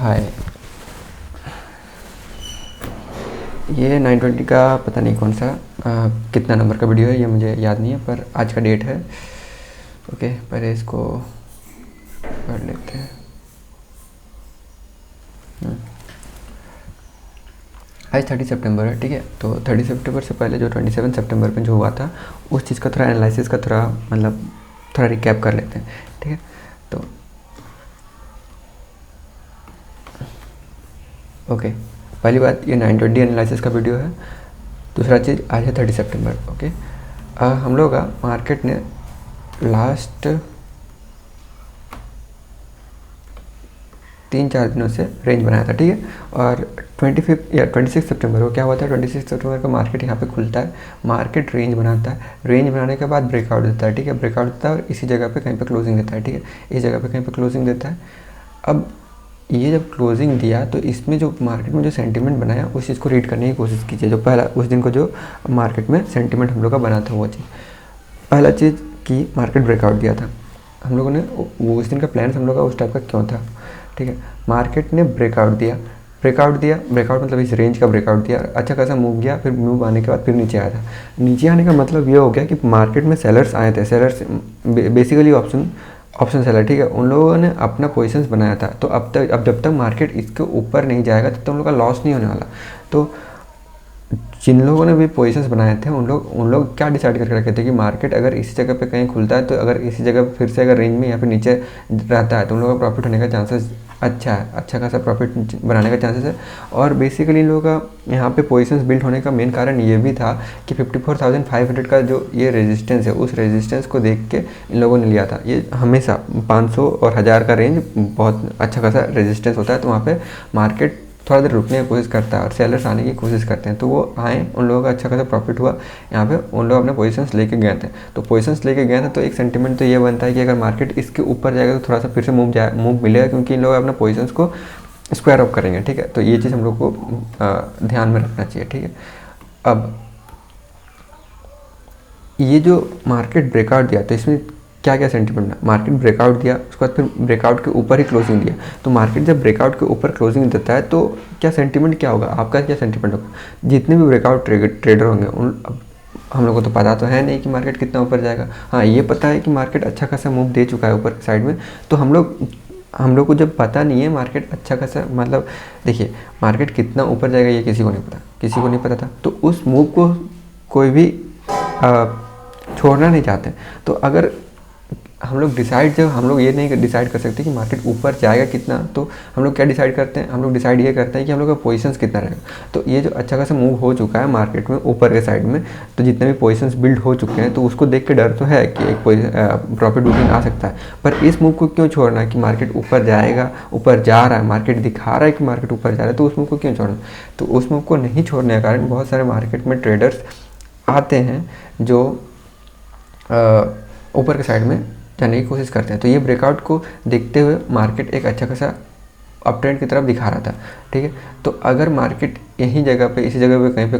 हाय, ये 920 का पता नहीं कौन सा कितना नंबर का वीडियो है, ये मुझे याद नहीं है, पर आज का डेट है। ओके, पहले इसको पढ़ लेते हैं। आज 30 सितंबर है, ठीक है। तो 30 सितंबर से पहले जो 27 सितंबर में जो हुआ था, उस चीज़ का थोड़ा एनालिसिस का थोड़ा मतलब थोड़ा रिकैप कर लेते हैं, ठीक है। तो ओके, पहली बात ये 920 एनालिसिस का वीडियो है। दूसरा चीज़ आज है 30 सितंबर। ओके, हम लोग का मार्केट ने लास्ट 3-4 दिनों से रेंज बनाया था, ठीक है। और 26 सितंबर को क्या हुआ था, 26 सितंबर को मार्केट यहाँ पे खुलता है, मार्केट रेंज बनाता है, रेंज बनाने के बाद ब्रेकआउट देता है, ठीक है। ब्रेकआउट देता है और इसी जगह पे कहीं पे क्लोजिंग देता है, ठीक है। इस जगह पे कहीं पे क्लोजिंग देता है। अब ये जब क्लोजिंग दिया तो इसमें जो मार्केट में जो सेंटीमेंट बनाया उस चीज़ को रीड करने की कोशिश कीजिए। जो पहला उस दिन को जो मार्केट में सेंटीमेंट हम लोग का बना था वो चीज़, पहला चीज़ कि मार्केट ब्रेकआउट दिया था हम लोगों ने, वो उस दिन का प्लान हम लोग का उस टाइप का क्यों था, ठीक है। मार्केट ने ब्रेकआउट दिया, ब्रेकआउट मतलब इस रेंज का ब्रेकआउट दिया, अच्छा खासा मूव गया, फिर मूव आने के बाद फिर नीचे आया था। नीचे आने का मतलब ये हो गया कि मार्केट में सेलर्स आए थे, सेलर्स बेसिकली ऑप्शन सेलर, ठीक है। उन लोगों ने अपना पोजीशंस बनाया था। तो अब जब तक मार्केट इसके ऊपर नहीं जाएगा तब तक उन लोग का लॉस नहीं होने वाला। तो जिन लोगों ने भी पोजीशंस बनाए थे उन लोग क्या डिसाइड करके रखे थे कि मार्केट अगर इसी जगह पे कहीं खुलता है, तो अगर इसी जगह फिर से अगर रेंज में या फिर नीचे रहता है तो उन लोगों का प्रॉफिट होने का चांसेस अच्छा है, अच्छा खासा प्रॉफिट बनाने का चांसेस है। और बेसिकली इन लोगों का यहाँ पे पोजीशंस बिल्ड होने का मेन कारण ये भी था कि 54,500 का जो ये रेजिस्टेंस है, उस रेजिस्टेंस को देख के इन लोगों ने लिया था। ये हमेशा 500 और 1000 का रेंज बहुत अच्छा खासा रेजिस्टेंस होता है, तो वहाँ पे मार्केट थोड़ा देर रुकने की कोशिश करता है और सेलर्स आने की कोशिश करते हैं। तो वो आए, उन लोगों का अच्छा खासा प्रॉफिट हुआ, यहाँ पे उन लोग अपने पोजीशंस लेके गए थे। तो पोजीशंस लेके गए थे तो एक सेंटीमेंट तो ये बनता है कि अगर मार्केट इसके ऊपर जाएगा तो थोड़ा सा फिर से मूव मिलेगा, क्योंकि इन लोग अपने पोजीशंस को स्क्वायर अप करेंगे, ठीक है। तो ये चीज़ हम लोग को ध्यान में रखना चाहिए, ठीक है। अब ये जो मार्केट ब्रेकआउट दिया तो इसमें क्या क्या सेंटीमेंट है, मार्केट ब्रेकआउट दिया, उसके बाद फिर ब्रेकआउट के ऊपर ही क्लोजिंग दिया। तो मार्केट जब ब्रेकआउट के ऊपर क्लोजिंग देता है तो क्या सेंटीमेंट क्या होगा, आपका क्या सेंटीमेंट होगा। जितने भी ब्रेकआउट ट्रेडर होंगे उन हम लोग को तो पता तो है नहीं कि मार्केट कितना ऊपर जाएगा। हाँ, ये पता है कि मार्केट अच्छा खासा मूव दे चुका है ऊपर साइड में। तो हम लोग को जब पता नहीं है मार्केट अच्छा खासा, मतलब देखिए मार्केट कितना ऊपर जाएगा ये किसी को नहीं पता था। तो उस मूव को कोई भी छोड़ना नहीं चाहते। तो अगर हम लोग ये नहीं डिसाइड कर सकते कि मार्केट ऊपर जाएगा कितना, तो हम लोग क्या डिसाइड करते हैं, हम लोग डिसाइड ये करते हैं कि हम लोग का पोजीशंस कितना रहेगा। तो ये जो अच्छा खासा मूव हो चुका है मार्केट में ऊपर के साइड में, तो जितने भी पोजीशंस बिल्ड हो चुके हैं तो उसको देख के डर तो है कि एक प्रॉफिट बुकिंग आ सकता है। पर इस मूव को क्यों छोड़ना है कि मार्केट ऊपर जाएगा, ऊपर जा रहा है, मार्केट दिखा रहा है कि मार्केट ऊपर जा रहा है, तो उस मूव को क्यों छोड़ना। तो उस मूव को नहीं छोड़ने के कारण बहुत सारे मार्केट में ट्रेडर्स आते हैं जो ऊपर के साइड में जाने की कोशिश करते हैं। तो ये ब्रेकआउट को देखते हुए मार्केट एक अच्छा खासा अप ट्रेंड की तरफ दिखा रहा था, ठीक है। तो अगर मार्केट यही जगह पे, इसी जगह पे कहीं पे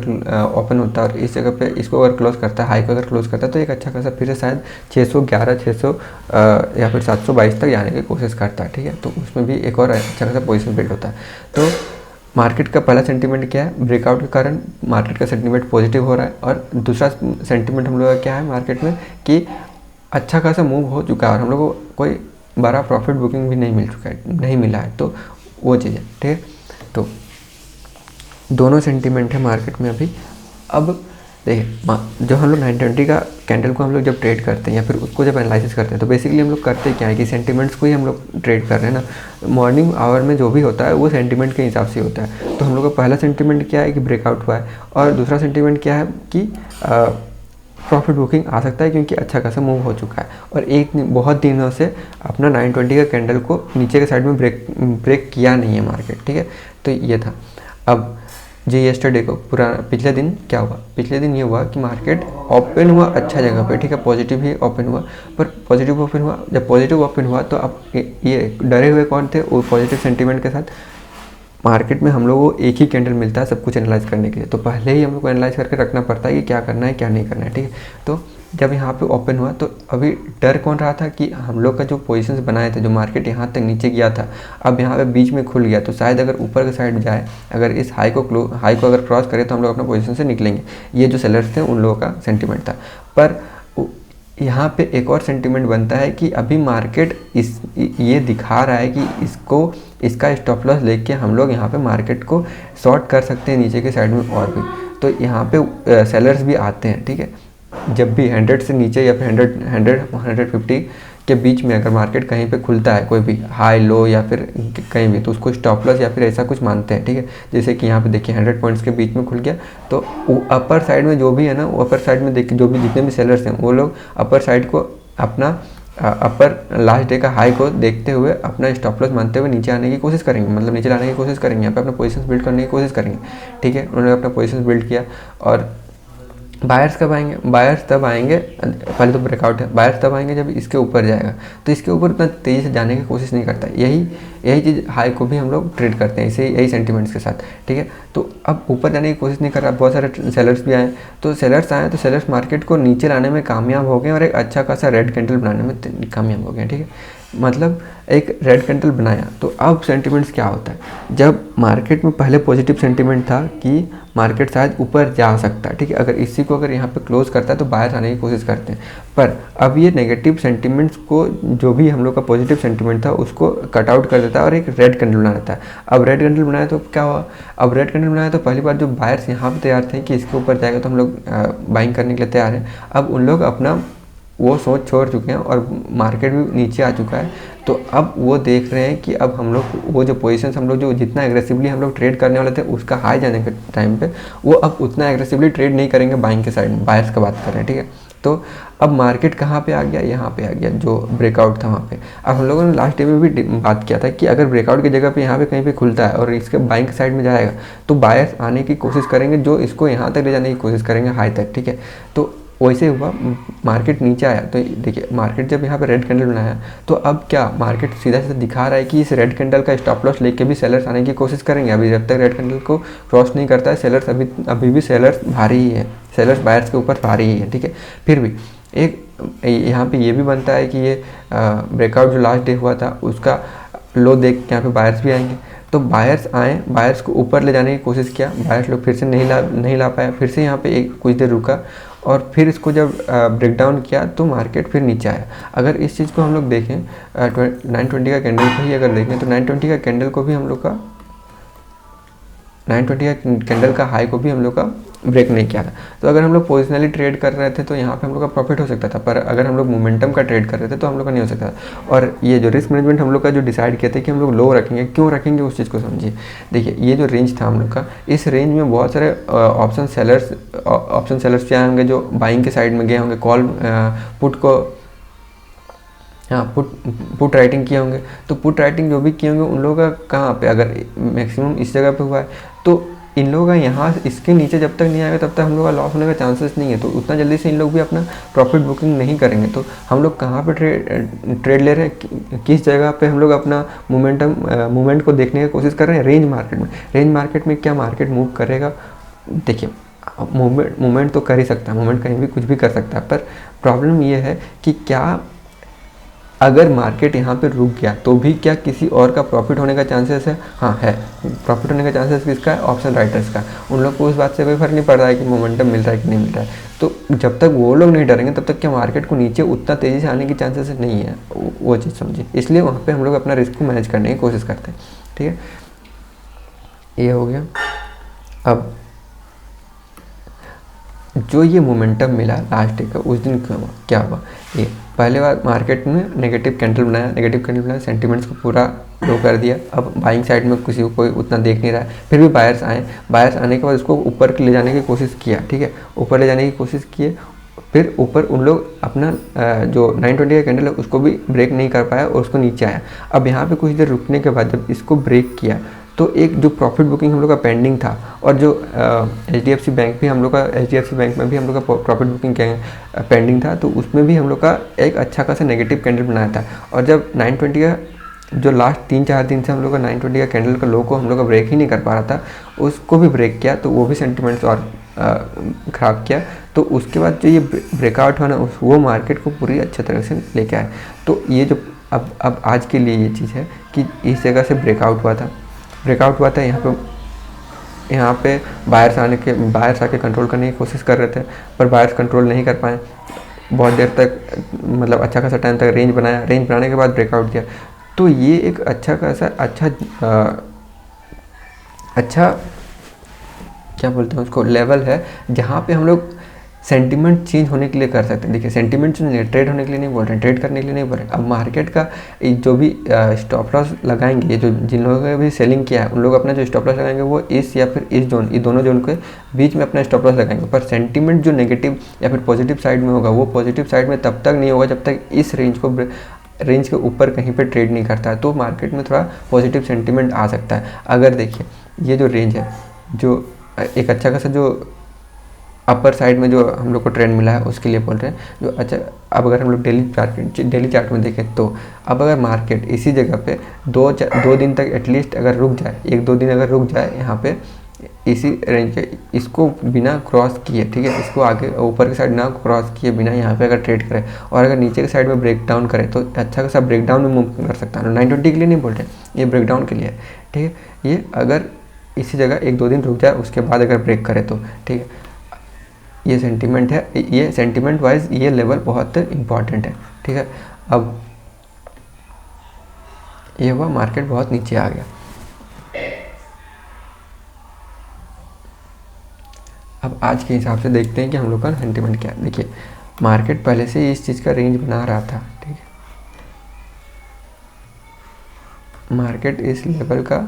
ओपन होता है और इस जगह पे इसको अगर क्लोज करता है, हाई को अगर क्लोज करता है, तो एक अच्छा खासा फिर से शायद 611, 600 या फिर 722 तक जाने की कोशिश करता है, ठीक है। तो उसमें भी एक और अच्छा खासा पोजिशन बिल्ड होता है। तो मार्केट का पहला सेंटीमेंट क्या है, ब्रेकआउट के कारण मार्केट का सेंटीमेंट पॉजिटिव हो रहा है। और दूसरा सेंटीमेंट हम लोग का क्या है मार्केट में कि अच्छा खासा मूव हो चुका है और हम लोग को कोई बड़ा प्रॉफिट बुकिंग भी नहीं मिला है। तो वो चीज़ है, ठीक है। तो दोनों सेंटीमेंट है मार्केट में अभी। अब देखिए जो हम लोग 920 का कैंडल को हम लोग जब ट्रेड करते हैं या फिर उसको जब एनालिसिस करते हैं, तो बेसिकली हम लोग करते क्या है कि सेंटीमेंट्स को ही हम लोग ट्रेड कर रहे हैं ना। मॉर्निंग आवर में जो भी होता है वो सेंटीमेंट के हिसाब से होता है। तो हम लोग का पहला सेंटीमेंट क्या है कि ब्रेकआउट हुआ है, और दूसरा सेंटीमेंट क्या है कि प्रॉफिट बुकिंग आ सकता है, क्योंकि अच्छा खासा मूव हो चुका है। और बहुत दिनों से अपना 920 का कैंडल को नीचे के साइड में ब्रेक किया नहीं है मार्केट, ठीक है। तो ये था। अब जो येस्टरडे को पूरा पिछले दिन क्या हुआ, पिछले दिन ये हुआ कि मार्केट ओपन हुआ अच्छा जगह पे, ठीक है, पॉजिटिव ही ओपन हुआ। पर पॉजिटिव ओपन हुआ, जब पॉजिटिव ओपन हुआ तो अब ये डरे हुए कौन थे, वो पॉजिटिव सेंटीमेंट के साथ। मार्केट में हम लोगों को एक ही कैंडल मिलता है सब कुछ एनालाइज करने के लिए, तो पहले ही हम लोग को एनालाइज करके रखना पड़ता है कि क्या करना है क्या नहीं करना है, ठीक है। तो जब यहाँ पे ओपन हुआ तो अभी डर कौन रहा था कि हम लोग का जो पोजीशंस बनाए थे, जो मार्केट यहाँ तक नीचे गया था, अब यहाँ पे बीच में खुल गया तो शायद अगर ऊपर के साइड जाए, अगर इस हाई को अगर क्रॉस करे तो हम लोग अपना पोजीशन से निकलेंगे। ये जो सेलर्स थे उन लोगों का सेंटिमेंट था। पर यहाँ पे एक और सेंटिमेंट बनता है कि अभी मार्केट ये दिखा रहा है कि इसका स्टॉप लॉस लेके हम लोग यहाँ पे मार्केट को शॉर्ट कर सकते हैं नीचे के साइड में और भी। तो यहाँ पे सेलर्स भी आते हैं, ठीक है। जब भी 100 से नीचे या फिर 150 के बीच में अगर मार्केट कहीं पे खुलता है, कोई भी हाई लो या फिर कहीं भी, तो उसको स्टॉप लॉस या फिर ऐसा कुछ मानते हैं, ठीक है। जैसे कि यहाँ पे देखिए 100 पॉइंट्स के बीच में खुल गया तो अपर साइड में जो भी है ना, वो अपर साइड में देखिए जो भी जितने भी सेलर्स हैं वो लोग अपर साइड को अपना अपर लास्ट डे का हाई को देखते हुए अपना स्टॉप लॉस मानते हुए नीचे आने की कोशिश करेंगे, मतलब नीचे लाने की कोशिश करेंगे, यहाँ पे अपना पोजीशंस बिल्ड करने की कोशिश करेंगे, ठीक है। उन्होंने अपना पोजीशंस बिल्ड किया। और बायर्स कब आएंगे? बायर्स तब आएंगे, पहले तो ब्रेकआउट है, बायर्स तब आएंगे जब इसके ऊपर जाएगा। तो इसके ऊपर उतना तेज़ी से जाने की कोशिश नहीं करता। यही चीज़ हाई को भी हम लोग ट्रेड करते हैं इसे, यही सेंटिमेंट्स के साथ, ठीक है। तो अब ऊपर जाने की कोशिश नहीं कर रहा, बहुत सारे सेलर्स भी आए, तो सेलर्स मार्केट को नीचे लाने में कामयाब हो गए और एक अच्छा खासा रेड कैंडल बनाने में कामयाब हो गए, ठीक है। मतलब एक रेड कैंडल बनाया। तो अब सेंटिमेंट्स क्या होता है, जब मार्केट में पहले पॉजिटिव सेंटिमेंट था कि मार्केट शायद ऊपर जा सकता है, ठीक है। अगर इसी को अगर यहाँ पे क्लोज करता है तो बाहर आने की कोशिश करते हैं। पर अब ये नेगेटिव सेंटिमेंट्स को, जो भी हम लोग का पॉजिटिव सेंटिमेंट था उसको कट आउट कर देता है और एक रेड कैंडल बना देता है। अब रेड कैंडल बनाया तो क्या हुआ, अब रेड कैंडल बनाया तो पहली बार जो बायर्स यहाँ पे तैयार थे कि इसके ऊपर जाएगा तो हम लोग बाइंग करने के लिए तैयार हैं, अब उन लोग अपना वो सोच छोड़ चुके हैं और मार्केट भी नीचे आ चुका है। तो अब वो देख रहे हैं कि अब हम लोग वो जो पोजीशंस हम लोग जो जितना एग्रेसिवली हम लोग ट्रेड करने वाले थे उसका हाई जाने के टाइम पे वो अब उतना एग्रेसिवली ट्रेड नहीं करेंगे बाइंग के साइड में, बायर्स का बात कर रहे हैं, ठीक है। तो अब मार्केट कहाँ पे आ गया, यहाँ पे आ गया, जो ब्रेकआउट था वहाँ पे। अब हम लोगों ने लास्ट डे में भी बात किया था कि अगर ब्रेकआउट की जगह पे यहाँ पे कहीं पे खुलता है और इसके बाइंग साइड में जाएगा तो बायर्स आने की कोशिश करेंगे, जो इसको यहाँ तक ले जाने की कोशिश करेंगे हाई तक, ठीक है। तो वैसे हुआ, मार्केट नीचे आया तो देखिए मार्केट जब यहाँ पे रेड कैंडल बनाया तो अब क्या मार्केट सीधा सीधा दिखा रहा है कि इस रेड कैंडल का स्टॉप लॉस लेके भी सेलर्स आने की कोशिश करेंगे। अभी जब तक रेड कैंडल को क्रॉस नहीं करता है सेलर्स अभी भी सेलर्स भारी ही है, सेलर्स बायर्स के ऊपर भारी ही है, ठीक है। फिर भी एक यहाँ पे ये भी बनता है कि ये ब्रेकआउट जो लास्ट डे हुआ था उसका लो देख के यहाँ पे बायर्स भी आएंगे। तो बायर्स आए, बायर्स को ऊपर ले जाने की कोशिश किया, बायर्स लोग फिर से नहीं ला पाया, फिर से यहाँ पे कुछ देर रुका और फिर इसको जब ब्रेक डाउन किया तो मार्केट फिर नीचे आया। अगर इस चीज़ को हम लोग देखें 920 का कैंडल को ही अगर देखें तो 920 का कैंडल को भी हम लोग का 920 का कैंडल का हाई को भी हम लोग का ब्रेक नहीं किया था। तो अगर हम लोग पोजिशनली ट्रेड कर रहे थे तो यहाँ पे हम लोग का प्रॉफिट हो सकता था, पर अगर हम लोग मोमेंटम का ट्रेड कर रहे थे तो हम लोग का नहीं हो सकता था। और ये जो रिस्क मैनेजमेंट हम लोग का जो डिसाइड किया था कि हम लोग लो रखेंगे, क्यों रखेंगे उस चीज़ को समझिए। देखिए ये जो रेंज था हम लोग का, इस रेंज में बहुत सारे ऑप्शन सेलर्स क्या होंगे जो बाइंग के साइड में गए होंगे, कॉल पुट को पुट राइटिंग किए होंगे। तो पुट राइटिंग जो भी किए होंगे उन लोगों का कहाँ पे, अगर मैक्सिमम इस जगह पे हुआ है तो इन लोगों का यहाँ इसके नीचे जब तक नहीं आएगा तब तक हम लोग का लॉस होने का चांसेस नहीं है। तो उतना जल्दी से इन लोग भी अपना प्रॉफिट बुकिंग नहीं करेंगे। तो हम लोग कहाँ पे ट्रेड ले रहे हैं, किस जगह पे हम लोग अपना मूवमेंट को देखने की कोशिश कर रहे हैं, रेंज मार्केट में। रेंज मार्केट में क्या मार्केट मूव करेगा, देखिए मूवमेंट तो कर ही सकता है, मूवमेंट कहीं भी कुछ भी कर सकता है, पर प्रॉब्लम ये है कि क्या अगर मार्केट यहाँ पे रुक गया तो भी क्या किसी और का प्रॉफिट होने का चांसेस है? हाँ है, प्रॉफिट होने का चांसेस किसका है? ऑप्शन राइटर्स का। उन लोग को उस बात से कोई फर्क नहीं पड़ रहा है कि मोमेंटम मिल रहा है कि नहीं मिल रहा है। तो जब तक वो लोग नहीं डरेंगे तब तक क्या मार्केट को नीचे उतना तेज़ी से आने की चांसेस नहीं है, वो चीज़ समझिए। इसलिए वहाँ पर हम लोग अपना रिस्क को मैनेज करने की कोशिश करते हैं, ठीक है। ये हो गया। अब जो ये मोमेंटम मिला लास्ट डे का, उस दिन क्या हुआ, ये पहले बार मार्केट में नेगेटिव कैंडल बनाया, सेंटिमेंट्स को पूरा लो कर दिया। अब बाइंग साइड में किसी को कोई उतना देख नहीं रहा है, फिर भी बायर्स आने के बाद उसको ऊपर ले जाने की कोशिश किया, ठीक है, ऊपर ले जाने की कोशिश किए। फिर ऊपर उन लोग अपना जो 920 का कैंडल है उसको भी ब्रेक नहीं कर पाया और उसको नीचे आया। अब यहाँ पे कुछ देर रुकने के बाद जब इसको ब्रेक किया तो एक जो प्रॉफिट बुकिंग हम लोग का पेंडिंग था, और जो HDFC बैंक भी हम लोग का, HDFC बैंक में भी हम लोग का प्रॉफिट बुकिंग पेंडिंग था, तो उसमें भी हम लोग का एक अच्छा खासा नेगेटिव कैंडल बनाया था। और जब 920 का जो लास्ट 3-4 दिन से हम लोग का 920 का कैंडल का लो को हम लोग का ब्रेक ही नहीं कर पा रहा था, उसको भी ब्रेक किया, तो वो भी सेंटिमेंट्स और ख़राब किया, तो उसके बाद जो ये ब्रेकआउट हुआ ना वो मार्केट को पूरी अच्छे तरह से लेके आया। तो ये जो अब आज के लिए ये चीज़ है कि इस जगह से ब्रेकआउट हुआ था यहाँ पे बायर्स आके कंट्रोल करने की कोशिश कर रहे थे, पर बायर्स कंट्रोल नहीं कर पाए। बहुत देर तक मतलब अच्छा खासा टाइम तक रेंज बनाने के बाद ब्रेकआउट किया। तो ये एक अच्छा खासा अच्छा क्या बोलते हैं उसको लेवल है, जहाँ पे हम लोग सेंटिमेंट चेंज होने के लिए कर सकते हैं। देखिए सेंटिमेंट चेंज नहीं, ट्रेड होने के लिए नहीं बोल रहे हैं, ट्रेड करने के लिए नहीं बोल रहे हैं। अब मार्केट का जो भी स्टॉप लॉस लगाएंगे, जो जिन लोगों ने भी सेलिंग किया है उन लोग अपना जो स्टॉप लॉस लगाएंगे वो इस या फिर इस जोन, ये दोनों जोन के बीच में अपना स्टॉप लॉस लगाएंगे। पर सेंटिमेंट जो नेगेटिव या फिर पॉजिटिव साइड में होगा, वो पॉजिटिव साइड में तब तक नहीं होगा जब तक इस रेंज के ऊपर कहीं पर ट्रेड नहीं करता है। तो मार्केट में थोड़ा पॉजिटिव सेंटिमेंट आ सकता है। अगर देखिए ये जो रेंज है, जो एक अच्छा खासा जो अपर साइड में जो हम लोग को ट्रेंड मिला है उसके लिए बोल रहे हैं जो अच्छा। अब अगर हम लोग डेली चार्ट में देखें तो अब अगर मार्केट इसी जगह पे दो दिन तक एटलीस्ट अगर रुक जाए, 1-2 दिन अगर रुक जाए यहाँ पे इसी रेंज के, इसको बिना क्रॉस किए, ठीक है, इसको आगे ऊपर की साइड ना क्रॉस किए बिना यहाँ पे अगर ट्रेड करे और अगर नीचे की साइड में ब्रेक डाउन करे तो अच्छा खासा ब्रेक डाउन में मूव कर सकता है। 920 के लिए नहीं बोल रहे, ये ब्रेक डाउन के लिए है, ठीक है। ये अगर इसी जगह 1-2 दिन रुक जाए उसके बाद अगर ब्रेक करे तो ठीक है, ये सेंटीमेंट है। ये सेंटीमेंट वाइज ये लेवल बहुत इम्पॉर्टेंट है, ठीक है। अब ये हुआ मार्केट बहुत नीचे आ गया। अब आज के हिसाब से देखते हैं कि हम लोग का सेंटीमेंट क्या है। देखिए मार्केट पहले से इस चीज़ का रेंज बना रहा था, ठीक है। मार्केट इस लेवल का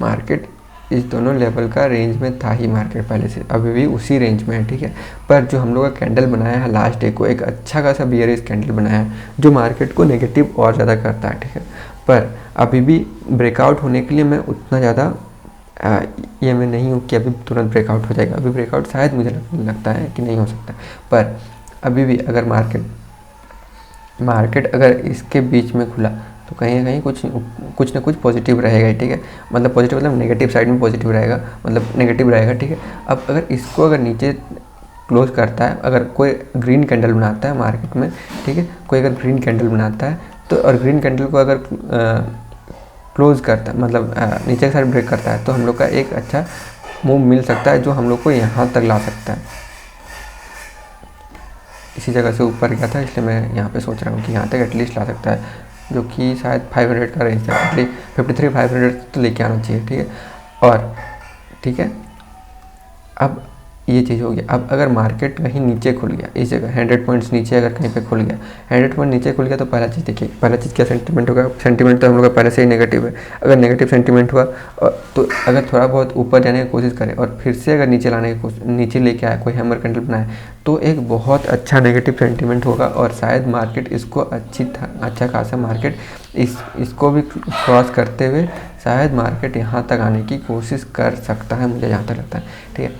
मार्केट इस दोनों लेवल का रेंज में था ही। मार्केट पहले से अभी भी उसी रेंज में है, ठीक है। पर जो हम लोग का कैंडल बनाया है लास्ट डे को, एक अच्छा खासा बियरिश कैंडल बनाया है जो मार्केट को नेगेटिव और ज़्यादा करता है, ठीक है। पर अभी भी ब्रेकआउट होने के लिए मैं उतना ज़्यादा ये मैं नहीं हूँ कि अभी तुरंत ब्रेकआउट हो जाएगा। अभी ब्रेकआउट शायद मुझे लगता है कि नहीं हो सकता, पर अभी भी अगर मार्केट अगर इसके बीच में खुला तो कहीं ना कहीं कुछ ना कुछ पॉजिटिव रहेगा, ठीक है। मतलब पॉजिटिव मतलब नेगेटिव साइड में पॉजिटिव रहेगा, मतलब नेगेटिव रहेगा, ठीक है। अब अगर इसको अगर नीचे क्लोज करता है, अगर कोई ग्रीन कैंडल बनाता है मार्केट में, ठीक है, कोई अगर ग्रीन कैंडल बनाता है तो और ग्रीन कैंडल को अगर क्लोज करता है मतलब नीचे की साइड ब्रेक करता है तो हम लोग का एक अच्छा मूव मिल सकता है जो हम लोग को यहाँ तक ला सकता है। इसी जगह से ऊपर गया था इसलिए मैं यहाँ पे सोच रहा हूँ कि यहाँ तक एटलीस्ट ला सकता है, जो कि शायद 500 का रेंज है। एटलीस्ट 53-500 तो लेके आना चाहिए, ठीक है। और ठीक है, अब ये चीज़ हो गया। अब अगर मार्केट कहीं नीचे खुल गया, इस जगह 100 पॉइंट्स नीचे अगर कहीं पे खुल गया, 100 पॉइंट नीचे खुल गया तो पहला चीज़ देखिए, पहला चीज़ क्या सेंटीमेंट होगा। सेंटीमेंट तो हम लोग का पहले से ही नेगेटिव है। अगर नेगेटिव सेंटीमेंट हुआ तो अगर थोड़ा बहुत ऊपर जाने की कोशिश करे और फिर से अगर नीचे लाने की कोशिश, नीचे लेके आए, कोई हैमर कैंडल बनाए तो एक बहुत अच्छा नेगेटिव सेंटीमेंट होगा और शायद मार्केट इसको अच्छा खासा मार्केट इसको भी क्रॉस करते हुए शायद मार्केट यहाँ तक आने की कोशिश कर सकता है, मुझे जहाँ तक लगता है, ठीक है।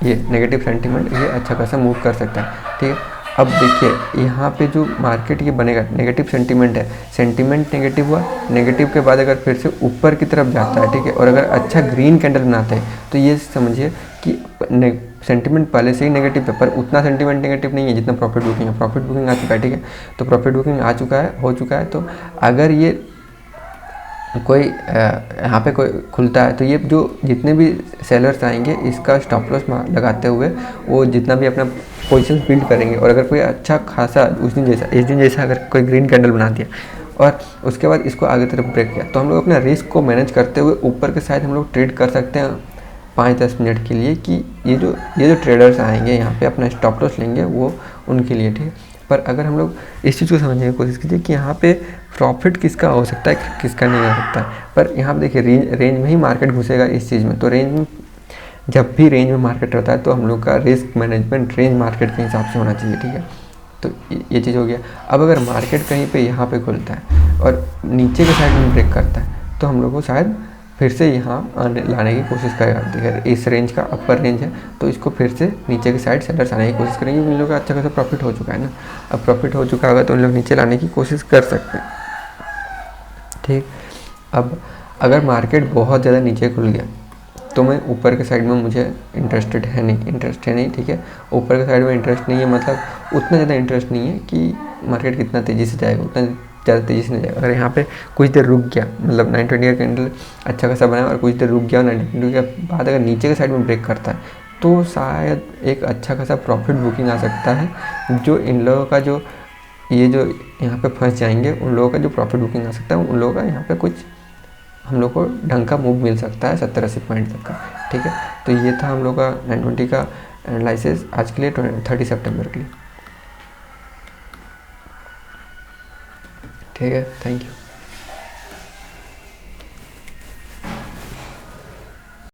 ये नेगेटिव सेंटीमेंट ये अच्छा खासा मूव कर सकता है, ठीक है। अब देखिए यहाँ पे जो मार्केट ये बनेगा, नेगेटिव सेंटीमेंट है, सेंटीमेंट नेगेटिव हुआ, नेगेटिव के बाद अगर फिर से ऊपर की तरफ जाता है, ठीक है, और अगर अच्छा ग्रीन कैंडल बनाता है तो ये समझिए कि सेंटीमेंट पहले से ही नेगेटिव है, पर उतना सेंटीमेंट नेगेटिव नहीं है जितना प्रॉफिट बुकिंग है। प्रॉफिट बुकिंग आ चुका है, ठीक है, तो प्रॉफिट बुकिंग हो चुका है। तो अगर ये कोई यहाँ पे कोई खुलता है तो ये जो जितने भी सेलर्स आएंगे इसका स्टॉप लॉस लगाते हुए वो जितना भी अपना पोजीशन बिल्ड करेंगे, और अगर कोई अच्छा खासा इस दिन जैसा अगर कोई ग्रीन कैंडल बना दिया और उसके बाद इसको आगे तरफ ब्रेक किया तो हम लोग अपना रिस्क को मैनेज करते हुए ऊपर के साइड हम लोग ट्रेड कर सकते हैं 5-10 मिनट के लिए, कि ये जो ट्रेडर्स आएंगे यहाँ पे अपना स्टॉप लॉस लेंगे वो उनके लिए, ठीक है। पर अगर हम लोग इस चीज़ को समझने की कोशिश कीजिए कि यहाँ पे प्रॉफिट किसका हो सकता है, किसका नहीं हो सकता है। पर यहाँ पे देखिए रेंज में ही मार्केट घुसेगा इस चीज़ में, तो रेंज में जब भी रेंज में मार्केट रहता है तो हम लोग का रिस्क मैनेजमेंट रेंज मार्केट के हिसाब से होना चाहिए, ठीक है। तो ये चीज़ हो गया। अब अगर मार्केट कहीं पे यहाँ पे खुलता है और नीचे के साइड में ब्रेक करता है तो हम लोग को शायद फिर से यहाँ लाने की कोशिश करेगा। देखिए इस रेंज का अपर रेंज है तो इसको फिर से नीचे की साइड सेलर्स आने की कोशिश करेंगे। उन लोगों का अच्छा खासा प्रॉफिट हो चुका है ना, अब प्रॉफिट हो चुका होगा तो उन लोग नीचे लाने की कोशिश कर सकते हैं। ठीक। अब अगर मार्केट बहुत ज़्यादा नीचे खुल गया तो मैं ऊपर के साइड में मुझे इंटरेस्ट है नहीं, ठीक है। ऊपर के साइड में इंटरेस्ट नहीं है, मतलब उतना ज़्यादा इंटरेस्ट नहीं है कि मार्केट कितना तेज़ी से जाएगा, उतना ज़्यादा तेज़ी से नहीं जाएगा। अगर यहाँ पे कुछ देर रुक गया, मतलब 920 का कैंडल अच्छा खासा बना और कुछ देर रुक गया, 920 के बाद अगर नीचे के साइड में ब्रेक करता है तो शायद एक अच्छा खासा प्रॉफिट बुकिंग आ सकता है। जो इन लोगों का जो यहाँ पे फंस जाएंगे उन लोगों का जो प्रॉफिट बुकिंग आ सकता है, उन लोगों का यहाँ पे कुछ हम लोग को ढंग का मूव मिल सकता है 70-80 पॉइंट तक का, ठीक है। तो ये था हम लोग का 920 का एनालिसिस आज के लिए 30 सितंबर के लिए, ठीक है। Thank you.